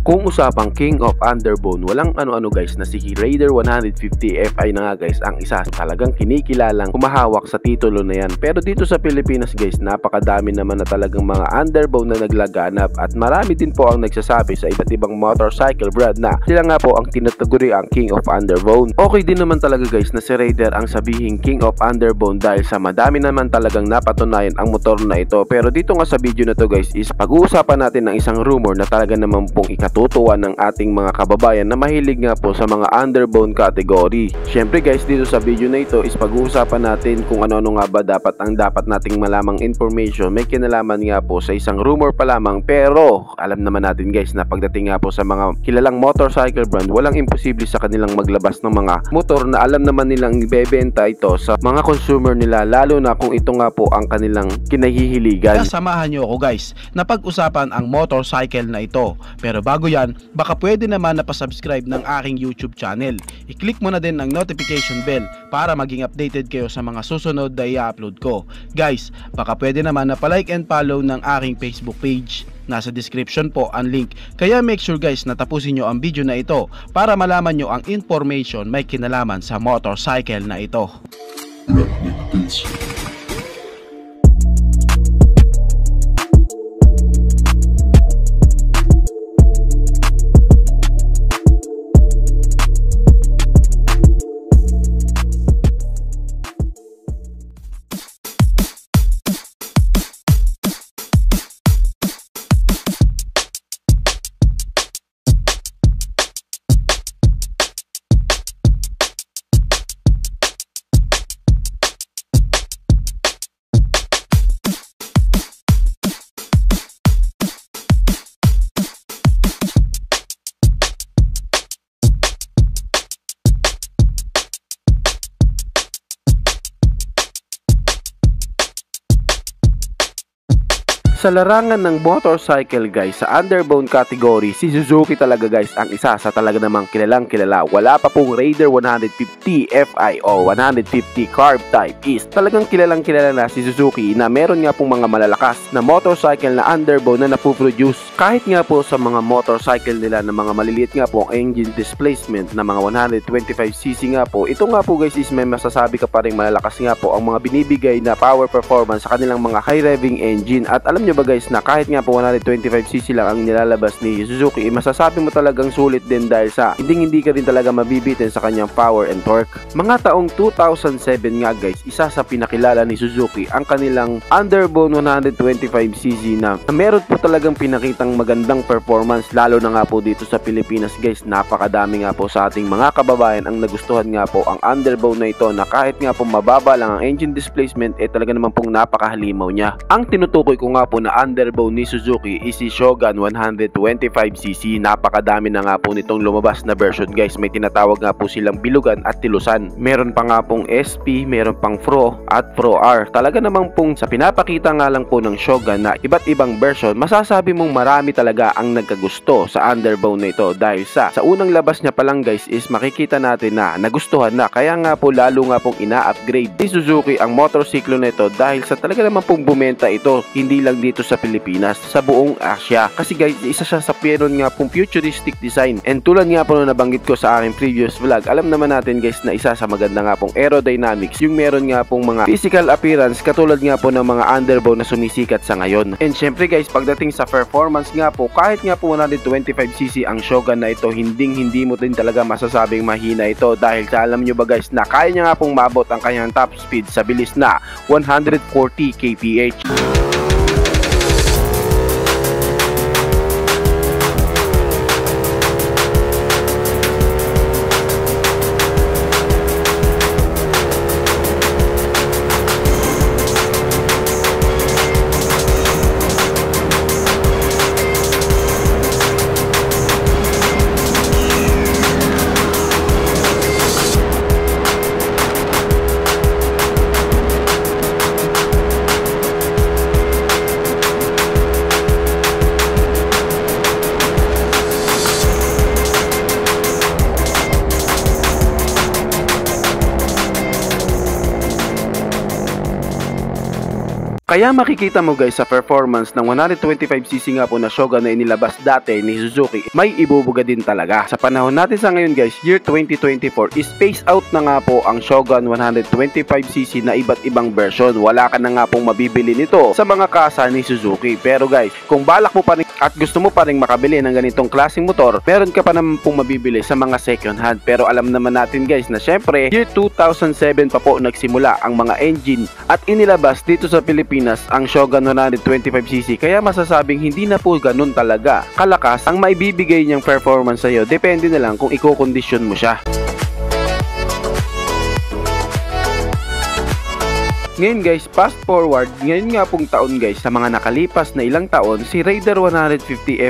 Kung usapang King of Underbone, walang ano-ano guys na si Raider 150 Fi na nga guys ang isa talagang kinikilalang humahawak sa titulo na yan. Pero dito sa Pilipinas guys, napakadami naman na talagang mga Underbone na naglaganap at marami din po ang nagsasabi sa iba't ibang motorcycle brand na sila nga po ang tinataguri ang King of Underbone. Okay din naman talaga guys na si Raider ang sabihing King of Underbone dahil sa madami naman talagang napatunayan ang motor na ito. Pero dito nga sa video na to guys is pag-uusapan natin ng isang rumor na talaga naman pong ikatutuwa ng ating mga kababayan na mahilig nga po sa mga Underbone category. Syempre guys, dito sa video na ito is pag-uusapan natin kung ano-ano nga ba dapat nating malamang information. May kinalaman nga po sa isang rumor pa lamang, pero alam naman natin guys na pagdating nga po sa mga kilalang motorcycle brand, walang imposible sa kanilang maglabas ng mga motor na alam naman nilang ibebenta ito sa mga consumer nila, lalo na kung ito nga po ang kanilang kinahihiligan. Samahan nyo ako guys na pag-usapan ang motorcycle na ito. Pero bago yan, baka pwede naman na pa-subscribe ng aking YouTube channel. I-click mo na din ang notification bell para maging updated kayo sa mga susunod na i-upload ko. Guys, baka pwede naman na pa-like and follow ng aking Facebook page. Nasa description po ang link. Kaya make sure guys na tapusin nyo ang video na ito para malaman nyo ang information may kinalaman sa motorcycle na ito. Sa larangan ng motorcycle guys, sa Underbone category, si Suzuki talaga guys ang isa sa talaga namang kilalang kilala. Wala pa pong Raider 150 Fi o 150 carb type is talagang kilalang kilala na si Suzuki na meron nga pong mga malalakas na motorcycle na Underbone na napuproduce. Kahit nga po sa mga motorcycle nila na mga maliliit nga po ang engine displacement na mga 125cc nga po, ito nga po guys is may masasabi ka pa rin malalakas nga po ang mga binibigay na power performance sa kanilang mga high revving engine. At alam nyo ba guys na kahit nga po 125cc lang ang nilalabas ni Suzuki, masasabi mo talagang sulit din dahil sa hindi ka din talaga mabibitin sa kanyang power and torque. Mga taong 2007 nga guys, isa sa pinakilala ni Suzuki ang kanilang Underbone 125cc na meron po talagang pinakitang magandang performance, lalo na nga po dito sa Pilipinas guys. Napakadami nga po sa ating mga kababayan ang nagustuhan nga po ang Underbone na ito na kahit nga po mababa lang ang engine displacement, talaga naman pong napakahalimaw niya. Ang tinutukoy ko nga po na Underbone ni Suzuki is si Shogun 125cc. Napakadami na nga po nitong lumabas na version guys. May tinatawag nga po silang bilugan at tilusan. Meron pa nga pong SP, meron pang Pro at Pro R. Talaga namang pong sa pinapakita nga lang po ng Shogun na iba't ibang version, masasabi mong marami talaga ang nagkagusto sa Underbone na ito dahil sa unang labas niya pa lang guys is makikita natin na nagustuhan na. Kaya nga po lalo nga pong ina-upgrade ni Suzuki ang motorsiklo na ito dahil sa talaga namang pong bumenta ito hindi lang dito sa Pilipinas, sa buong Asia. Kasi guys, isa siya sa meron nga pong futuristic design. And tulad nga po na nabanggit ko sa aking previous vlog, alam naman natin guys na isa sa maganda nga pong aerodynamics yung meron nga pong mga physical appearance katulad nga po ng mga Underbone na sumisikat sa ngayon. And syempre guys, pagdating sa performance nga po, kahit nga po 125cc ang Shogun na ito, hindi mo din talaga masasabing mahina ito dahil sa alam nyo ba guys na kaya niya nga pong mabot ang kanyang top speed sa bilis na 140 kph. Kaya makikita mo guys sa performance ng 125cc nga po na Shogun na inilabas dati ni Suzuki, may ibubuga din talaga. Sa panahon natin sa ngayon guys, year 2024, space out na nga po ang Shogun 125cc na iba't ibang version. Wala ka na nga pong mabibili nito sa mga kasa ni Suzuki. Pero guys, kung balak mo pa rin at gusto mo pa rin makabili ng ganitong klaseng motor, meron ka pa naman pong mabibili sa mga second hand. Pero alam naman natin guys na syempre, year 2007 pa po nagsimula ang mga engine at inilabas dito sa Pilipinas ang Shogun 125cc, kaya masasabing hindi na po ganun talaga kalakas ang maibibigay niyang performance sa'yo. Depende na lang kung i-kondisyon mo siya. Ngayon guys, fast forward, ngayon nga pong taon guys, sa mga nakalipas na ilang taon, si Raider 150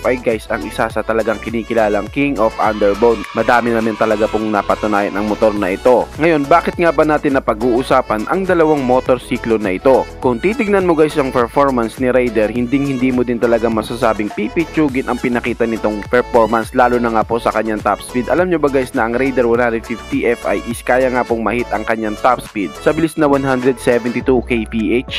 Fi guys ang isa sa talagang kinikilalang King of Underbone. Madami namin talaga pong napatunayan ang motor na ito. Ngayon, bakit nga ba natin napag-uusapan ang dalawang motorsiklo na ito? Kung titignan mo guys ang performance ni Raider, hindi mo din talaga masasabing pipitsugin ang pinakita nitong performance, lalo na nga po sa kanyang top speed. Alam nyo ba guys na ang Raider 150 Fi is kaya nga pong mahit ang kanyang top speed sa bilis na 172 kph?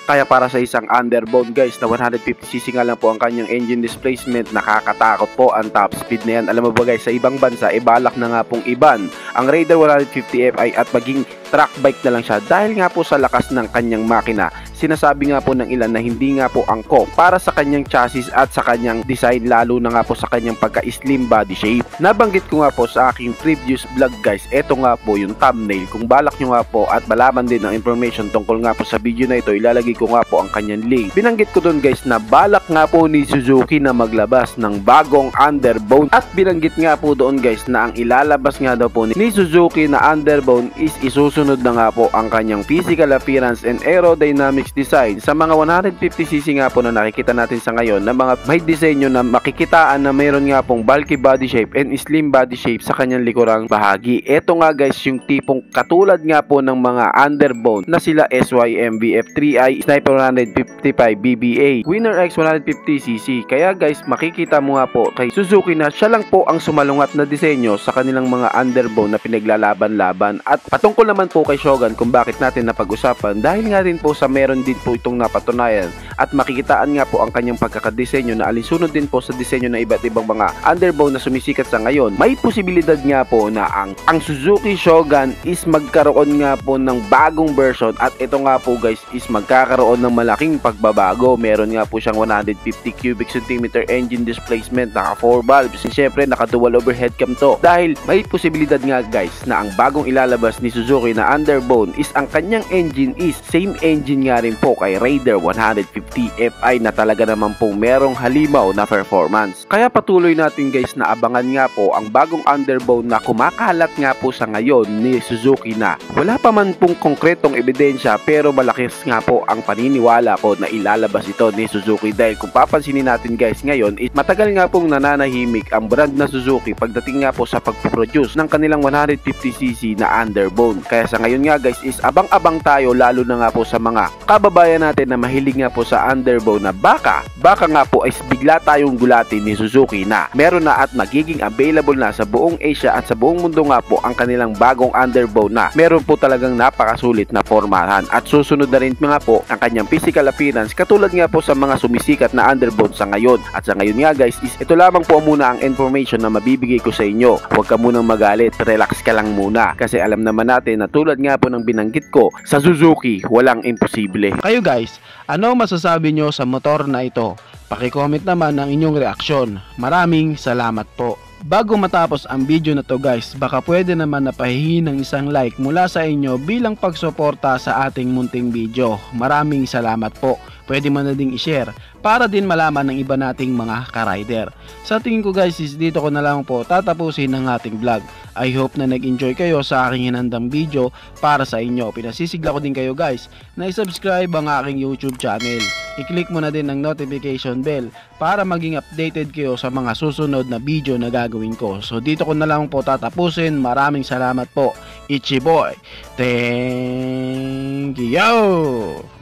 Kaya para sa isang underbone guys na 150cc nga lang po ang kanyang engine displacement, nakakatakot po ang top speed na yan. Alam mo ba guys, sa ibang bansa, balak na nga pong iban ang Raider 150 Fi at maging track bike na lang siya dahil nga po sa lakas ng kanyang makina. Sinasabi nga po ng ilan na hindi nga po angkop para sa kanyang chassis at sa kanyang design, lalo na nga po sa kanyang pagka-slim body shape. Nabanggit ko nga po sa aking previous vlog guys, eto nga po yung thumbnail. Kung balak nyo nga po at malaman din ang information tungkol nga po sa video na ito, ilalagay ko nga po ang kanyang link. Binanggit ko doon guys na balak nga po ni Suzuki na maglabas ng bagong underbone, at binanggit nga po doon guys na ang ilalabas nga daw po ni Suzuki na underbone is isusunod na nga po ang kanyang physical appearance and aerodynamics design sa mga 150cc nga po na nakikita natin sa ngayon, na mga may disenyo na makikitaan na mayroon nga pong bulky body shape and slim body shape sa kanyang likurang bahagi. Ito nga guys yung tipong katulad nga po ng mga underbone na sila SYMV F3i, Sniper 155 BBA, Winner X 150cc. Kaya guys, makikita mo nga po kay Suzuki na siya lang po ang sumalungat na disenyo sa kanilang mga underbone na pinaglalaban-laban. At patungkol naman po kay Shogun kung bakit natin napag-usapan, dahil nga rin po sa meron din po itong napatunayan at makikitaan nga po ang kanyang pagkakadesenyo na alinsunod din po sa disenyo ng iba't ibang mga underbone na sumisikat sa ngayon. May posibilidad nga po na ang Suzuki Shogun is magkaroon nga po ng bagong version, at ito nga po guys is magkakaroon ng malaking pagbabago. Meron nga po siyang 150 cubic centimeter engine displacement, naka 4 valves, syempre naka dual overhead cam to, dahil may posibilidad nga guys na ang bagong ilalabas ni Suzuki na underbone is ang kanyang engine is same engine nga rin po kay Raider 150 Fi na talaga naman po merong halimaw na performance. Kaya patuloy natin guys na abangan nga po ang bagong underbone na kumakalat nga po sa ngayon ni Suzuki, na wala pa man pong konkretong ebidensya, pero malaki nga po ang paniniwala ko na ilalabas ito ni Suzuki, dahil kung papansinin natin guys ngayon is matagal nga pong nananahimik ang brand na Suzuki pagdating nga po sa pagpuproduce ng kanilang 150cc na underbone. Kaya sa ngayon nga guys is abang-abang tayo, lalo na nga po sa mga kababayan natin na mahilig nga po sa underbone, na baka nga po is bigla tayong gulatin ni Suzuki na meron na at magiging available na sa buong Asia at sa buong mundo nga po ang kanilang bagong underbone na meron po talagang napakasulit na formahan, at susunod na rin nga po ang kanyang physical appearance katulad nga po sa mga sumisikat na underbone sa ngayon. At sa ngayon nga guys is ito lamang po muna ang information na mabibigay ko sa inyo. Huwag ka munang magalit, relax ka lang muna, kasi alam naman natin na tulad nga po ng binanggit ko, sa Suzuki walang imposible. Kayo guys, ano masasabi nyo sa motor na ito? Paki-comment naman ang inyong reaksyon. Maraming salamat po. Bago matapos ang video na to guys, baka pwede naman na pahihin ng isang like mula sa inyo bilang pagsuporta sa ating munting video. Maraming salamat po. Pwede mo na ding i-share para din malaman ng iba nating mga ka-rider. Sa tingin ko guys is dito ko na lang po tatapusin ang ating vlog. I hope na nag-enjoy kayo sa aking hinandang video para sa inyo. Pinasisigla ko din kayo guys na i-subscribe ang aking YouTube channel. I-click mo na din ang notification bell para maging updated kayo sa mga susunod na video na gagawin ko. So dito ko na lang po tatapusin. Maraming salamat po. Ichi boy. Thank you.